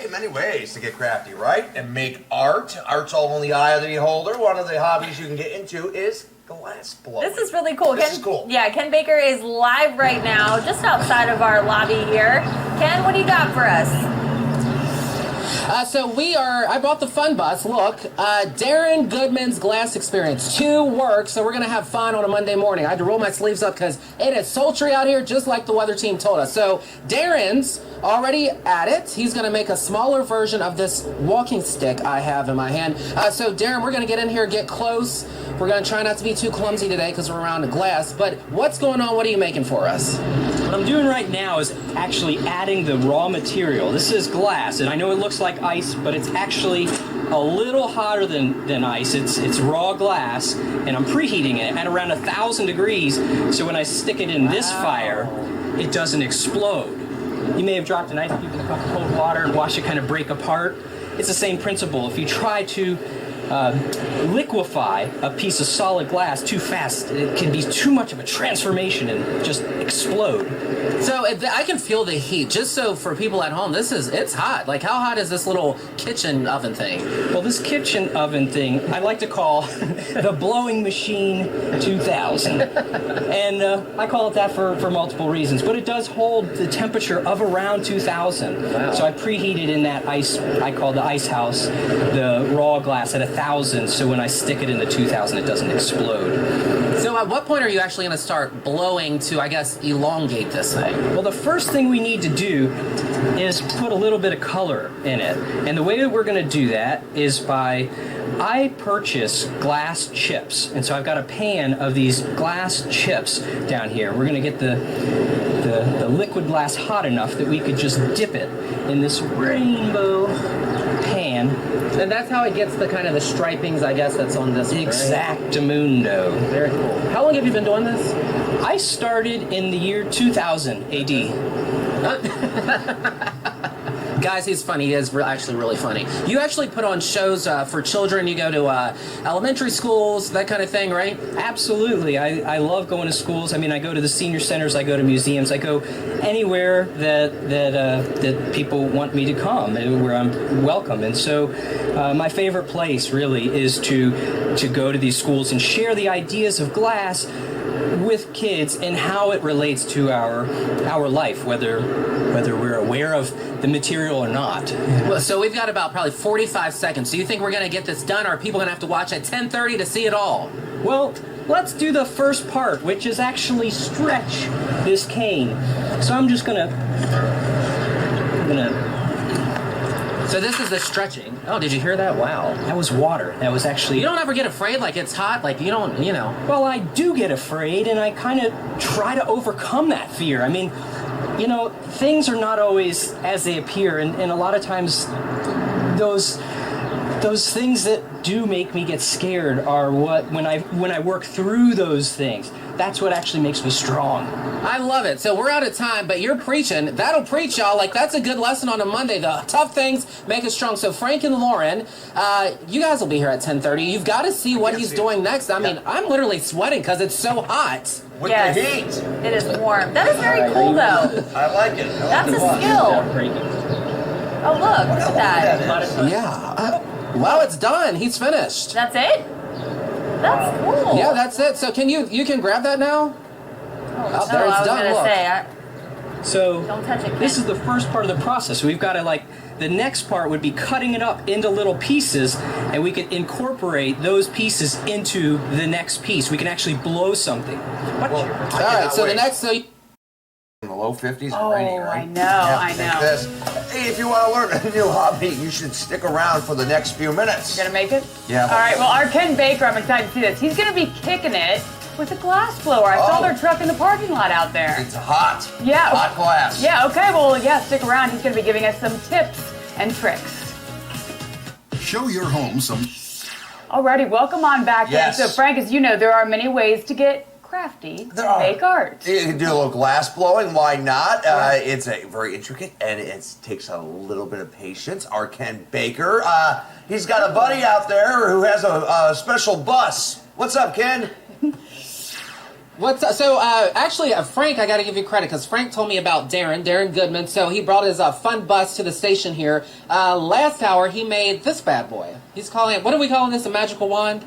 Hey, many ways to get crafty, right? And make art. Art's all in the eye of the beholder. One of the hobbies you can get into is glass blowing. This is really cool. This is cool. Yeah, Ken Baker is live right now, just outside of our lobby here. Ken, what do you got for us? I brought the fun bus. Look, Darren Goodman's glass experience. 2 work, so we're going to have fun on a Monday morning. I had to roll my sleeves up because it is sultry out here, just like the weather team told us. So Darren's already at it. He's going to make a smaller version of this walking stick I have in my hand. So Darren, we're going to get in here, get close. We're going to try not to be too clumsy today because we're around the glass. But what's going on? What are you making for us? What I'm doing right now is actually adding the raw material. This is glass, and I know it looks like ice, but it's actually a little hotter than ice. It's raw glass, and I'm preheating it at around 1,000 degrees, so when I stick it in this fire, it doesn't explode. You may have dropped an ice cube in a cup of cold water and watched it kind of break apart. It's the same principle. If you try to liquefy a piece of solid glass too fast, it can be too much of a transformation and just explode. So I can feel the heat. Just so for people at home, it's hot. Like, how hot is this little kitchen oven thing? Well, this kitchen oven thing, I like to call the blowing machine 2000. And I call it that for multiple reasons. But it does hold the temperature of around 2000. Wow. So I preheated in that ice, I call the ice house, the raw glass at 1,000. So when I stick it in the 2000, it doesn't explode. So at what point are you actually going to start blowing to, I guess, elongate this thing? Well, the first thing we need to do is put a little bit of color in it. And the way that we're going to do that is I purchase glass chips. And so I've got a pan of these glass chips down here. We're going to get the liquid glass hot enough that we could just dip it in this rainbow pan. And that's how it gets the kind of the stripings, I guess, that's on this one, right? Exactamundo. Very cool. How long have you been doing this? I started in the year 2000 AD. Guys, he's funny. He is actually really funny. You actually put on shows for children. You go to elementary schools, that kind of thing, right? Absolutely. I love going to schools. I mean, I go to the senior centers. I go to museums. I go anywhere that people want me to come, where I'm welcome. And so my favorite place really is to go to these schools and share the ideas of glass with kids and how it relates to our life, whether we're aware of the material or not. Well, so we've got about probably 45 seconds. So you think we're going to get this done, or are people going to have to watch at 10:30 to see it all? Well, let's do the first part, which is actually stretch this cane. So I'm just gonna So this is the stretching. Oh, did you hear that? Wow. That was water. That was actually... You don't ever get afraid, like it's hot, like you don't, you know. Well, I do get afraid, and I kind of try to overcome that fear. I mean, you know, things are not always as they appear, and a lot of times those things that do make me get scared are what, when I work through those things, that's what actually makes me strong. I love it. So we're out of time, but you're preaching. That'll preach, y'all. Like, that's a good lesson on a Monday. The tough things make us strong. So Frank and Lauren, you guys will be here at 10:30. You've got to see what he's doing next. I mean, I'm literally sweating because it's so hot. With the heat. It is warm. That is very cool, though. I like it. That's a skill. Oh, look. Look at that. Yeah. Wow, it's done. He's finished. That's it? That's cool. Yeah, that's it. So can you can grab that now? Oh, there it's I was done. gonna Look. say, So don't touch it, this Ken. is the first part of the process. We've got to the next part would be cutting it up into little pieces, and we can incorporate those pieces into the next piece. We can actually blow something. All right, so the next, in the low 50s and rainy, right? I know, I know. Like this. Hey, if you want to learn a new hobby, you should stick around for the next few minutes. Gonna make it? Yeah. All right, well, our Ken Baker, I'm excited to see this. He's gonna be kicking it with a glass blower. I saw their truck in the parking lot out there. It's hot. Yeah. Hot glass. Yeah, okay, well, yeah, stick around. He's gonna be giving us some tips and tricks. Show your home some. Alrighty, welcome on back. Yes. So, Frank, as you know, there are many ways to get crafty and make art. You can do a little glass blowing, why not? It's very intricate, and it takes a little bit of patience. Our Ken Baker, he's got a buddy out there who has a special bus. What's up, Ken? Actually, Frank, I got to give you credit because Frank told me about Darren Goodman. So he brought his fun bus to the station here. Last hour, he made this bad boy. He's calling it, what are we calling this? A magical wand?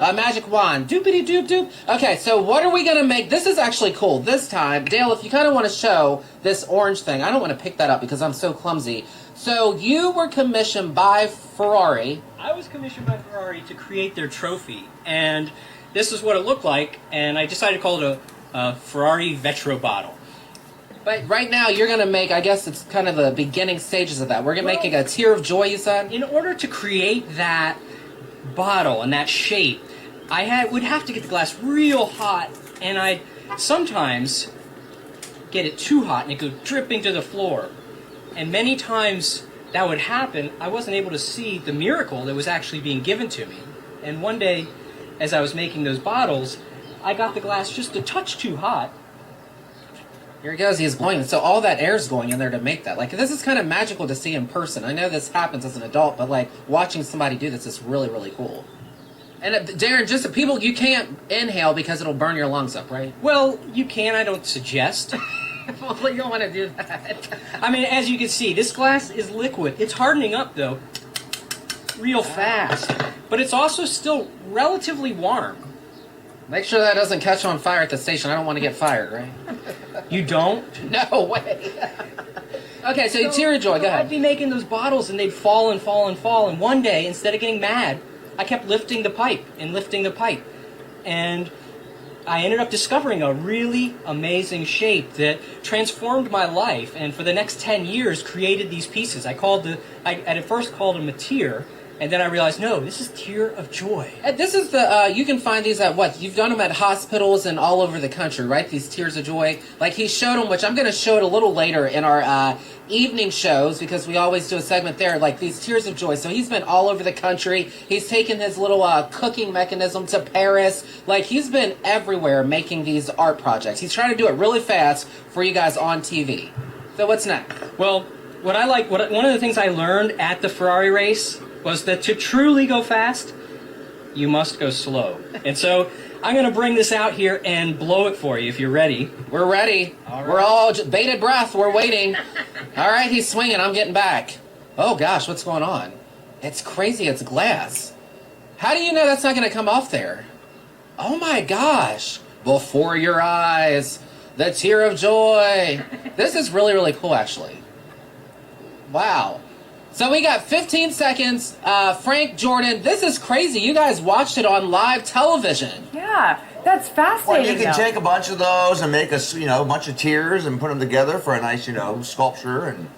A magic wand. Doopity doop doop. Okay, so what are we going to make? This is actually cool. This time, Dale, if you kind of want to show this orange thing, I don't want to pick that up because I'm so clumsy. So you were commissioned by Ferrari. I was commissioned by Ferrari to create their trophy, and this is what it looked like, and I decided to call it a Ferrari Vetro bottle. But right now, you're going to make, I guess it's kind of the beginning stages of that. We're making a tear of joy, you said? In order to create that bottle and that shape, I would have to get the glass real hot, and I'd sometimes get it too hot and it go dripping to the floor. And many times that would happen, I wasn't able to see the miracle that was actually being given to me. And one day, as I was making those bottles, I got the glass just a touch too hot. Here he goes, he's blowing. So all that air's going in there to make that. Like, this is kind of magical to see in person. I know this happens as an adult, but like, watching somebody do this is really, really cool. And Darren, just people, you can't inhale because it'll burn your lungs up, right? Well, you can, I don't suggest. Well, you don't want to do that. I mean, as you can see, this glass is liquid. It's hardening up, though, real fast. But it's also still relatively warm. Make sure that doesn't catch on fire at the station. I don't want to get fired, right? You don't? No way. Okay, so tear of joy, go ahead. I'd be making those bottles, and they'd fall and fall and fall. And one day, instead of getting mad, I kept lifting the pipe and lifting the pipe. And I ended up discovering a really amazing shape that transformed my life, and for the next 10 years created these pieces. I at first called them a tear, and then I realized, no, this is tear of joy. And this is the, you can find these at what? You've done them at hospitals and all over the country, right? These tears of joy. Like he showed them, which I'm going to show it a little later in our evening shows because we always do a segment there, like these tears of joy. So he's been all over the country. He's taken his little cooking mechanism to Paris. Like he's been everywhere making these art projects. He's trying to do it really fast for you guys on TV. So what's next? Well, one of the things I learned at the Ferrari race was that to truly go fast, you must go slow. And so I'm going to bring this out here and blow it for you if you're ready. We're ready. All right. We're all bated breath. We're waiting. All right, he's swinging. I'm getting back. Oh, gosh, what's going on? It's crazy. It's glass. How do you know that's not going to come off there? Oh, my gosh. Before your eyes, the tear of joy. This is really, really cool, actually. Wow. So we got 15 seconds. Frank, Jordan, this is crazy. You guys watched it on live television. Yeah, that's fascinating. Well, you can though. take a bunch of those and make a bunch of tears and put them together for a nice, sculpture. And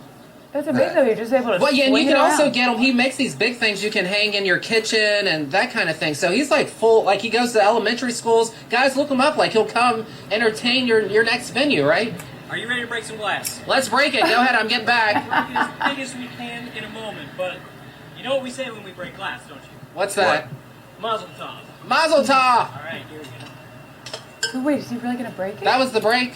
That's amazing that you're just able to Well, yeah, and you swing can it also around. get him. He makes these big things you can hang in your kitchen and that kind of thing. So he's like full, like he goes to elementary schools. Guys, look him up. Like he'll come entertain your next venue, right? Are you ready to break some glass? Let's break it. Go ahead. I'm getting back. Break it as big as we can in a moment, but you know what we say when we break glass, don't you? What's that? Mazel tov. Mazel tov. All right, here we go. Wait, is he really gonna break it? That was the break.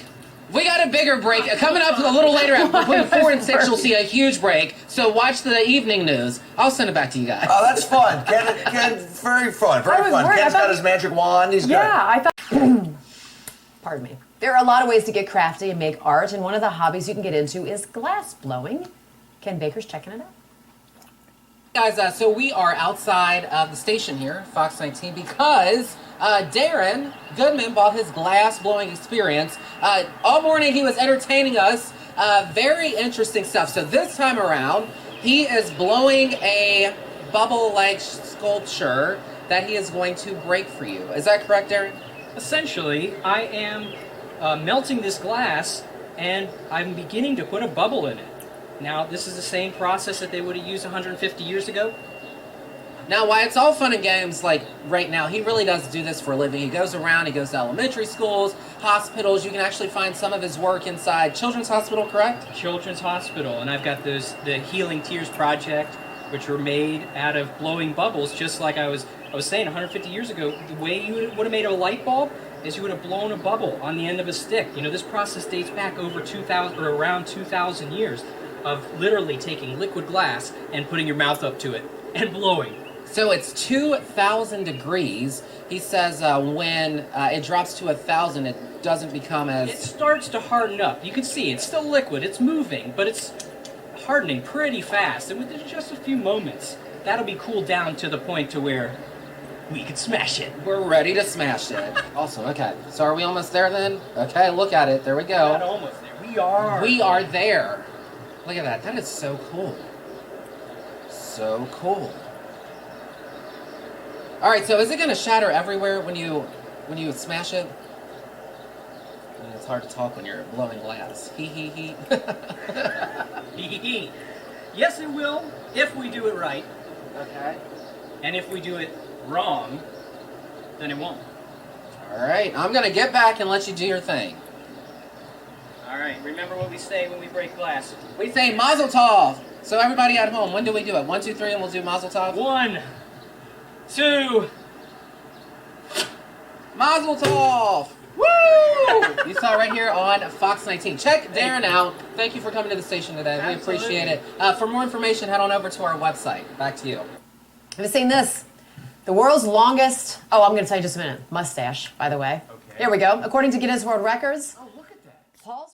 We got a bigger break. Coming up a little later, between 4 and 6, you'll see a huge break. So watch the evening news. I'll send it back to you guys. Oh, that's fun. Ken, very fun. Very was fun. worried. Ken's I got thought- his magic wand. He's Yeah, I thought. Pardon me. There are a lot of ways to get crafty and make art, and one of the hobbies you can get into is glass blowing. Ken Baker's checking it out. Guys, so we are outside of the station here, Fox 19, because Darren Goodman bought his glass blowing experience. All morning he was entertaining us. Very interesting stuff. So this time around, he is blowing a bubble-like sculpture that he is going to break for you. Is that correct, Darren? Essentially, I am melting this glass, and I'm beginning to put a bubble in it. Now, this is the same process that they would have used 150 years ago. Now, why it's all fun and games, like right now, he really does do this for a living. He goes around, he goes to elementary schools, hospitals. You can actually find some of his work inside Children's Hospital, correct? Children's Hospital, and I've got the Healing Tears Project, which were made out of blowing bubbles, just like I was saying 150 years ago. The way you would have made a light bulb is you would have blown a bubble on the end of a stick. You know, this process dates back over 2,000 or around 2,000 years of literally taking liquid glass and putting your mouth up to it and blowing. So it's 2,000 degrees. He says when it drops to 1,000, it doesn't become as... It starts to harden up. You can see it's still liquid, it's moving, but it's hardening pretty fast. And within just a few moments, that'll be cooled down to the point to where we can smash it. We're ready to smash it. Awesome, okay. So are we almost there then? Okay, look at it. There we go. Not almost there. We are. We are there. Look at that. That is so cool. So cool. All right, so is it going to shatter everywhere when you smash it? I mean, it's hard to talk when you're blowing glass. Hee hee hee. Yes, it will, if we do it right. Okay. And if we do it wrong, then it won't. All right, I'm going to get back and let you do your thing. All right, remember what we say when we break glass. We say Mazel Tov. So everybody at home, when do we do it? 1, 2, 3, and we'll do Mazel Tov? 1, 2. Mazel Tov! Woo! You saw it right here on Fox 19. Check Darren out. Thank you for coming to the station today. We appreciate it. For more information, head on over to our website. Back to you. Have you seen this? The world's longest, I'm going to tell you just a minute, mustache, by the way. Okay. Here we go. According to Guinness World Records, Oh, look at that. Paul's